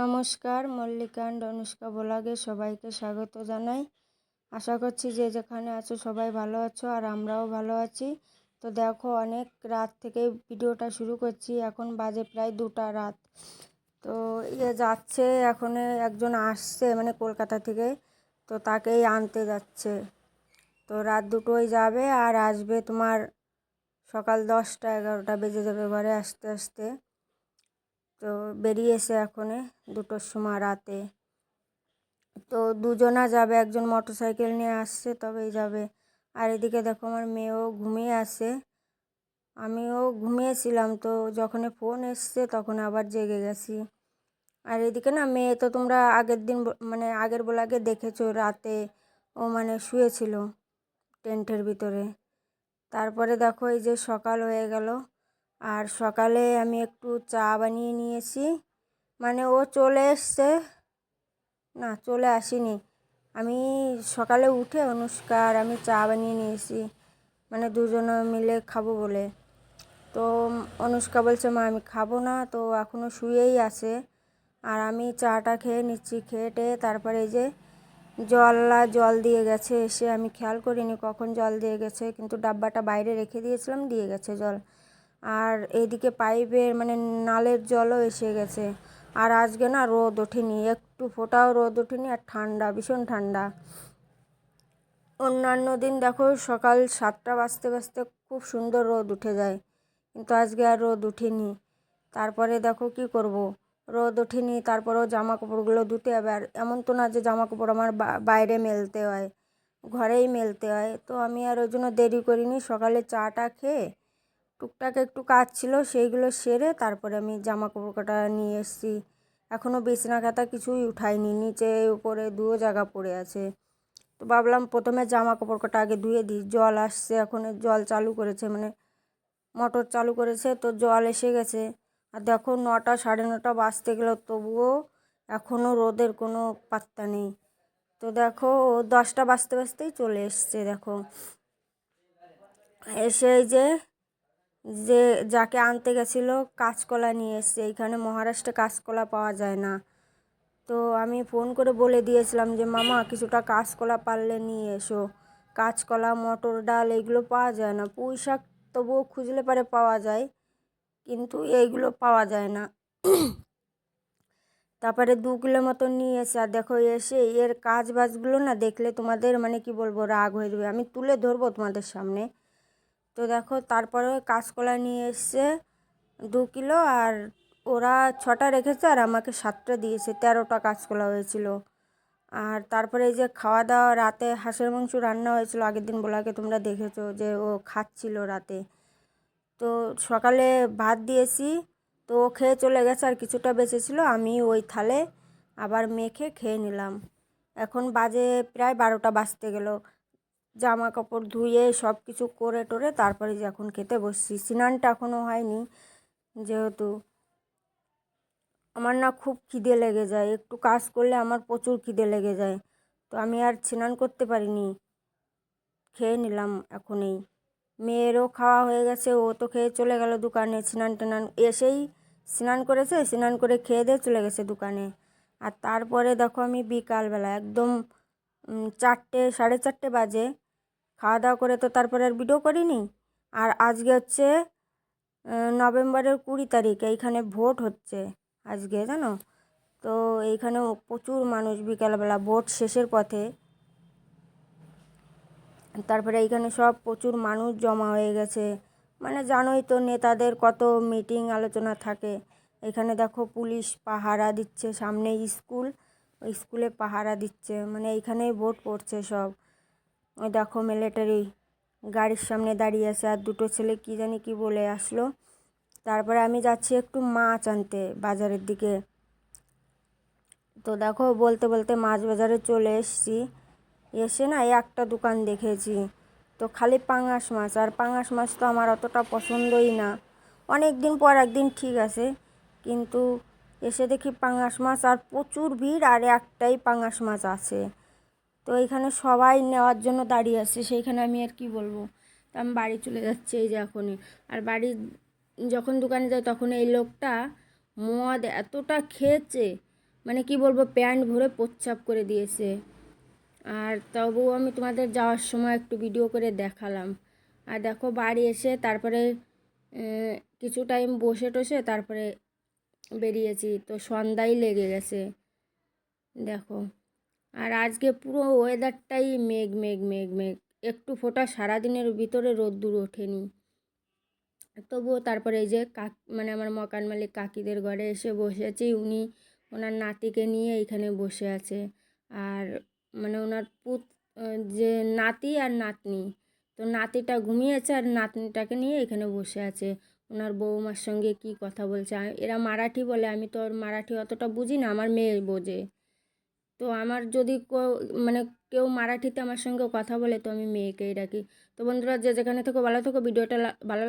নমস্কার, মল্লিকা অ্যান্ড অনুষ্কা ব্লগে সবাইকে স্বাগত জানাই। আশা করছি যে যেখানে আছো সবাই ভালো আছো, আর আমরাও ভালো আছি। তো দেখো, অনেক রাত থেকে ভিডিওটা শুরু করছি, এখন বাজে প্রায় 2টা রাত। তো যাচ্ছে, এখন একজন আসছে মানে কলকাতা থেকে, তো তাকেই আনতে যাচ্ছে। তো রাত 2টোয় যাবে আর আসবে তোমার সকাল 10টা 11টা বেজে যাবে ঘরে আসতে আসতে। তো বেরিয়েছে এখনে 2টোর সময় রাতে। তো দুজনা যাবে, একজন মোটরসাইকেল নিয়ে আসছে তবেই যাবে। আর এদিকে দেখো আমার মেয়েও ঘুমিয়ে আছে, আমিও ঘুমিয়েছিলাম। তো যখন ফোন এসছে তখন আবার জেগে গেছি। আর এদিকে না, মেয়ে তো তোমরা আগের দিন মানে আগের ব্লগে দেখেছো, রাতে ও মানে শুয়েছিল টেন্টের ভিতরে। তারপরে দেখো এই যে সকাল হয়ে গেল, আর সকালে আমি একটু চা বানিয়ে নিয়েছি। মানে ও চলে এসছে, না চলে আসিনি, আমি সকালে উঠে অনুষ্কা আর আমি চা বানিয়ে নিয়েছি, মানে দুজনে মিলে খাবো বলে। তো অনুষ্কা বলছে মা আমি খাবো না, তো এখনও শুয়েই আছে। আর আমি চাটা খেয়ে নিচ্ছি, খেয়ে তারপরে এই যে জল দিয়ে গেছে এসে, আমি খেয়াল করিনি কখন জল দিয়ে গেছে, কিন্তু ডাব্বাটা বাইরে রেখে দিয়েছিলাম, দিয়ে গেছে জল। আর এইদিকে পাইপের মানে নালের জলও এসে গেছে। আর আজকে না রোদ ওঠেনি, একটু ফোঁটাও রোদ ওঠেনি, আর ঠান্ডা, ভীষণ ঠান্ডা। অন্যান্য দিন দেখো সকাল 7টা বাজতে বাজতে খুব সুন্দর রোদ উঠে যায়, কিন্তু আজকে আর রোদ উঠেনি। তারপরে দেখো কি করব, রোদ ওঠেনি, তারপরেও জামা কাপড়গুলো ধুতে হবে। আর এমন তো না যে জামা কাপড় আমার বাইরে মেলতে হয়, ঘরেই মেলতে হয়। তো আমি আর ওই জন্য দেরি করিনি, সকালে চাটা খেয়ে টুকটাক একটু কাজ ছিল সেইগুলো সেরে তারপরে আমি জামা কাপড় কটা নিয়ে এসেছি। এখনও বিছানা কাঁথা কিছুই উঠাইনি, নিচে উপরে 2 জায়গা পড়ে আছে। তো ভাবলাম প্রথমে জামা কাপড় কটা আগে ধুয়ে দিই। জল আসছে, এখন জল চালু করেছে, মানে মোটর চালু করেছে, তো জল এসে গেছে। আর দেখো 9টা 9:30 বাজতে গেল, তবুও এখনও রোদের কোনো পাত্তা নেই। তো দেখো 10টা বাজতে বাজতেই চলে এসছে। দেখো এসে এই যে যে যাকে আনতে গেছিলো কাঁচকলা নিয়ে এসছে। এইখানে মহারাষ্ট্রে কাঁচকলা পাওয়া যায় না। তো আমি ফোন করে বলে দিয়েছিলাম যে মামা কিছুটা কাঁচকলা পারলে নিয়ে এসো। কাঁচকলা, মটর ডাল এইগুলো পাওয়া যায় না। পুঁই শাক তবুও খুঁজলে পারে পাওয়া যায়, কিন্তু এইগুলো পাওয়া যায় না। তারপরে 2 কিলো মতো নিয়ে এসে, আর দেখো এসে এর কাজ বাজগুলো না দেখলে তোমাদের মানে কি বলবো, রাগ হয়ে যাবে, আমি তুলে ধরবো তোমাদের সামনে। তো দেখো তারপরে কাঁচকলা নিয়ে এসছে 2 কিলো, আর ওরা 6টা রেখেছে আর আমাকে 7টা দিয়েছে, 13টা কাঁচকলা হয়েছিল। আর তারপরে এই যে খাওয়া দাওয়া, রাতে হাঁসের মাংস রান্না হয়েছিল, আগের দিন বলাকে তোমরা দেখেছো যে ও খাচ্ছিল রাতে। তো সকালে ভাত দিয়েছি, তো ও খেয়ে চলে গেছে, আর কিছুটা বেঁচেছিল, আমি ওই থালে আবার মেখে খেয়ে নিলাম। এখন বাজে প্রায় 12টা বাজতে গেল। জামা কাপড় ধুয়ে সব কিছু করে টোরে তারপরে যে এখন খেতে বসছি। স্নানটা এখনও হয়নি, যেহেতু আমার না খুব খিদে লেগে যায়, একটু কাজ করলে আমার প্রচুর খিদে লেগে যায়। তো আমি আর স্নান করতে পারিনি, খেয়ে নিলাম এখনই। মেয়েরও খাওয়া হয়ে গেছে, ও তো খেয়ে চলে গেল দোকানে। স্নান টান এসেই স্নান করেছে, স্নান করে খেয়ে দিয়ে চলে গেছে দোকানে। আর তারপরে দেখো আমি বিকালবেলা একদম 4টে 4:30 বাজে খাওয়া দাওয়া করে তো তারপরে আর ভিডিও করিনি। আর আজকে হচ্ছে নভেম্বরের 20 তারিখ, এইখানে ভোট হচ্ছে আজকে, জানো তো। এইখানে প্রচুর মানুষ, বিকালবেলা ভোট শেষের পথে। তারপরে এইখানে সব প্রচুর মানুষ জমা হয়ে গেছে, মানে জানোই তো নেতাদের কত মিটিং আলোচনা থাকে। এখানে দেখো পুলিশ পাহারা দিচ্ছে, সামনে স্কুল, ওই স্কুলে পাহারা দিচ্ছে, মানে এইখানেই ভোট পড়ছে সব। ওই দেখো মিলিটারি গাড়ির সামনে দাঁড়িয়ে আছে, আর 2টো ছেলে কি জানি কি বলে আসলো। তারপরে আমি যাচ্ছি একটু মাছ আনতে বাজারের দিকে। তো দেখো বলতে বলতে মাছ বাজারে চলে এসেছি। এসে না একটা দোকান দেখেছি, তো খালি পাঙাশ মাছ, আর পাঙাশ মাছ তো আমার অতটা পছন্দই না। অনেক দিন পর একদিন ঠিক আছে, কিন্তু এসে দেখি পাঙাশ মাছ, আর প্রচুর ভিড়, আর একটাই পাঙাশ মাছ আছে। তো এইখানে সবাই নেওয়ার জন্য দাঁড়িয়ে আছে, সেইখানে আমি আর কি বলবো। তো আমি বাড়ি চলে যাচ্ছি এই যে এখনই। আর বাড়ি যখন দোকানে যাই তখন এই লোকটা মদ এতটা খেয়েছে, মানে কি বলবো, প্যান্ট ভরে প্রচ্ছাপ করে দিয়েছে। আর তবুও আমি তোমাদের যাওয়ার সময় একটু ভিডিও করে দেখালাম। আর দেখো বাড়ি এসে তারপরে কিছু টাইম বসে টসে তারপরে বেরিয়েছি, তো সন্ধ্যাই লেগে গেছে দেখো। আর আজকে পুরো ওয়েদারটাই মেঘ মেঘ মেঘ মেঘ, একটু ফোঁটা সারাদিনের ভিতরে রোদ্দুর ওঠেনি। তবুও তারপরে এই যে মানে আমার মকান মালিক কাকিদের ঘরে এসে বসেছি, উনি ওনার নাতিকে নিয়ে এইখানে বসে আছে। আর মানে ওনার যে নাতি আর নাতনি, তো নাতিটা ঘুমিয়েছে আর নাতনিটাকে নিয়ে এখানে বসে আছে। ওনার বৌমার সঙ্গে কি কথা বলছে, এরা মারাঠি বলে, আমি তো মারাঠি অতটা বুঝি না, আমার মেয়ে বোঝে। তো আমার যদি মানে কেউ মারাঠিতে আমার সঙ্গে কথা বলে তো আমি মেয়েকেই ডাকি। তো বন্ধুরা, যে যেখানে থেকো ভালো থেকো, ভিডিওটা ভালো